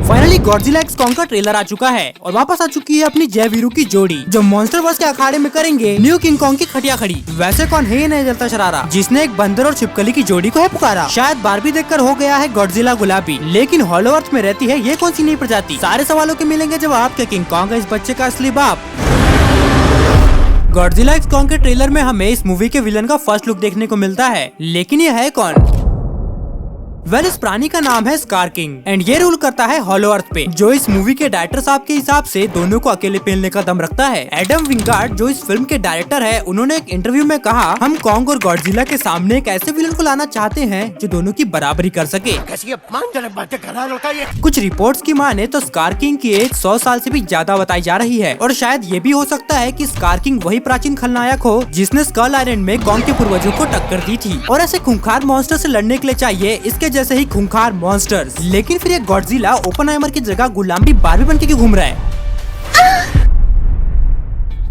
Finally Godzilla x Kong का trailer आ चुका है और वापस आ चुकी है अपनी जय वीरू की जोड़ी जो मॉन्स्टरवर्स के अखाड़े में करेंगे न्यू किंग कॉन्ग की खटिया खड़ी। वैसे कौन है ये नहीं जलता शरारा जिसने एक बंदर और छिपकली की जोड़ी को है पुकारा। शायद बारबी देखकर हो गया है गॉडजिला गुलाबी, लेकिन हॉलो अर्थ में रहती है ये कौन सी नई प्रजाति। सारे सवालों के मिलेंगे जवाब कि किंग कॉन्ग है इस बच्चे का असली बाप। गॉडजिला एक्स कॉन्ग के ट्रेलर में हमें इस मूवी के विलन का फर्स्ट लुक देखने को मिलता है, लेकिन ये है कौन? इस प्राणी का नाम है स्कार किंग एंड ये रूल करता है हॉलो अर्थ पे, जो इस मूवी के डायरेक्टर साहब के हिसाब से दोनों को अकेले पेलने का दम रखता है। एडम विंगार्ड जो इस फिल्म के डायरेक्टर है, उन्होंने एक इंटरव्यू में कहा, हम कॉन्ग और गॉडजिला के सामने एक ऐसे विलन को लाना चाहते हैं जो दोनों की बराबरी कर सके। कुछ रिपोर्ट्स की माने तो स्कार किंग की एज 100 साल से भी ज्यादा बताई जा रही है और शायद ये भी हो सकता है कि स्कार किंग वही प्राचीन खलनायक हो जिसने स्कल आइलैंड में कॉन्ग के पूर्वजों को टक्कर दी थी और ऐसे खूंखार मॉन्स्टर से लड़ने के लिए चाहिए इसके जैसे ही खूंखार मॉन्स्टर्स। लेकिन फिर ये गॉडजिला ओपनहाइमर की जगह गुलामी बारबी बन के क्यों घूम रहा है?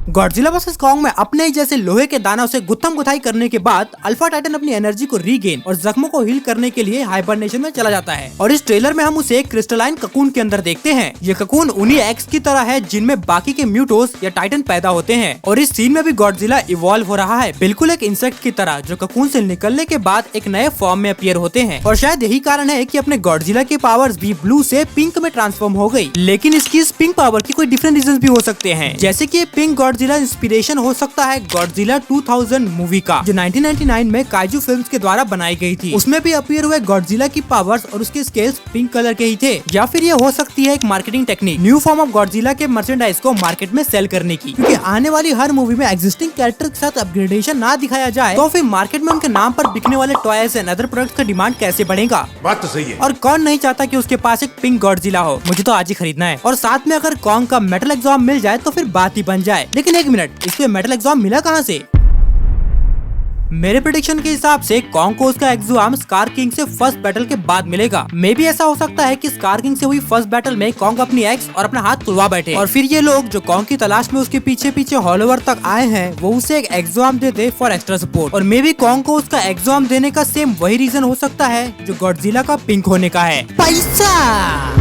गॉडजिला वर्सेस कॉन्ग में अपने ही जैसे लोहे के दानव से गुत्थम गुथाई करने के बाद अल्फा टाइटन अपनी एनर्जी को रीगेन और जख्मों को हील करने के लिए हाइबरनेशन में चला जाता है और इस ट्रेलर में हम उसे एक क्रिस्टलाइन ककून के अंदर देखते हैं। ये ककून उन्हीं एक्स की तरह है जिनमें बाकी के म्यूटोस या टाइटन पैदा होते हैं और इस सीन में भी गॉडजिला इवॉल्व हो रहा है बिल्कुल एक इंसेक्ट की तरह जो ककून से निकलने के बाद एक नए फॉर्म में अपीयर होते हैं। और शायद यही कारण है कि अपने गॉडजिला की पावर्स भी ब्लू से पिंक में ट्रांसफॉर्म हो गई। लेकिन इसकी इस पिंक पावर की कोई डिफरेंट रीजन भी हो सकते हैं, जैसे की पिंक गॉडजिला इंस्पिरेशन हो सकता है गॉडजिला 2000 मूवी का जो 1999 में काइजू फिल्म्स के द्वारा बनाई गई थी। उसमें भी अपीयर हुए गॉडजिला की पावर्स और उसके स्केल्स पिंक कलर के ही थे। या फिर ये हो सकती है एक marketing technique new form of Godzilla के मर्चेंडाइज को मार्केट में सेल करने की, क्योंकि आने वाली हर मूवी में एग्जिस्टिंग कैरेक्टर के साथ अपग्रेडेशन ना दिखाया जाए तो फिर मार्केट में उनके नाम पर बिकने वाले टॉयज एंड अदर प्रोडक्ट्स का डिमांड कैसे बढ़ेगा। बात तो सही है। और कौन नहीं चाहता कि उसके पास एक पिंक गॉडजिला हो। मुझे तो आज ही खरीदना है और साथ में अगर कॉन्ग का मेटल एग्जॉम मिल जाए तो फिर बात ही बन जाए। लेकिन एक मिनट, इसमें मेटल एग्जॉम मिला कहाँ से? मेरे प्रेडिक्शन के हिसाब से कॉन्ग को उसका एग्जाम स्कार किंग से फर्स्ट बैटल के बाद मिलेगा। मे भी ऐसा हो सकता है कि स्कार किंग से हुई फर्स्ट बैटल में कॉन्ग अपनी एक्स और अपना हाथ तुड़वा बैठे और फिर ये लोग जो कॉन्ग की तलाश में उसके पीछे पीछे हॉलोवर तक आए हैं वो उसे एक exam they they for extra support. और मे भी कॉन्ग को उसका एग्जाम देने का सेम वही रीजन हो सकता है जो गॉडजिला का पिंक होने का है, पैसा।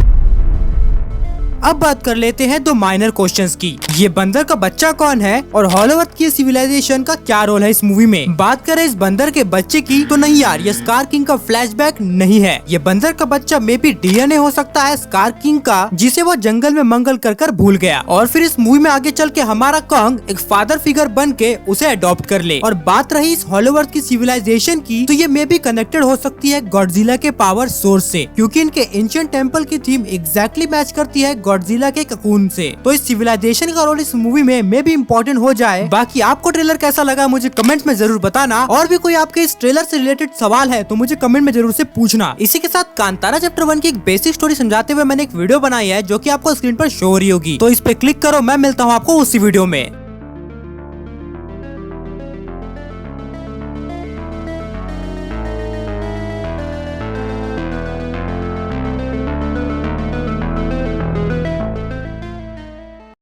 अब बात कर लेते हैं दो माइनर क्वेश्चंस की। ये बंदर का बच्चा कौन है और हॉलोवर्थ की सिविलाइजेशन का क्या रोल है इस मूवी में? बात करें इस बंदर के बच्चे की तो नहीं यार, ये स्कार किंग का फ्लैशबैक नहीं है। ये बंदर का बच्चा मे बी डीएनए हो सकता है स्कार किंग का जिसे वो जंगल में मंगल कर भूल गया और फिर इस मूवी में आगे चल के हमारा कॉन्ग एक फादर फिगर बन के उसे अडॉप्ट कर ले। और बात रही इस हॉलोवर्थ की सिविलाइजेशन की तो ये मे बी कनेक्टेड हो सकती है गॉडजिला के पावर सोर्स से, क्योंकि इनके एंशिएंट टेम्पल की थीम एग्जैक्टली मैच करती है गॉडजिला के ककून से। तो इस सिविलाइजेशन का रोल इस मूवी में भी इम्पोर्टेंट हो जाए। बाकी आपको ट्रेलर कैसा लगा मुझे कमेंट्स में जरूर बताना और भी कोई आपके इस ट्रेलर से रिलेटेड सवाल है तो मुझे कमेंट में जरूर से पूछना। इसी के साथ कांतारा चैप्टर 1 की एक बेसिक स्टोरी समझाते हुए मैंने एक वीडियो बनाई है जो कि आपको स्क्रीन पर शो हो रही होगी, तो इस पे क्लिक करो। मैं मिलता हूँ आपको उसी वीडियो में।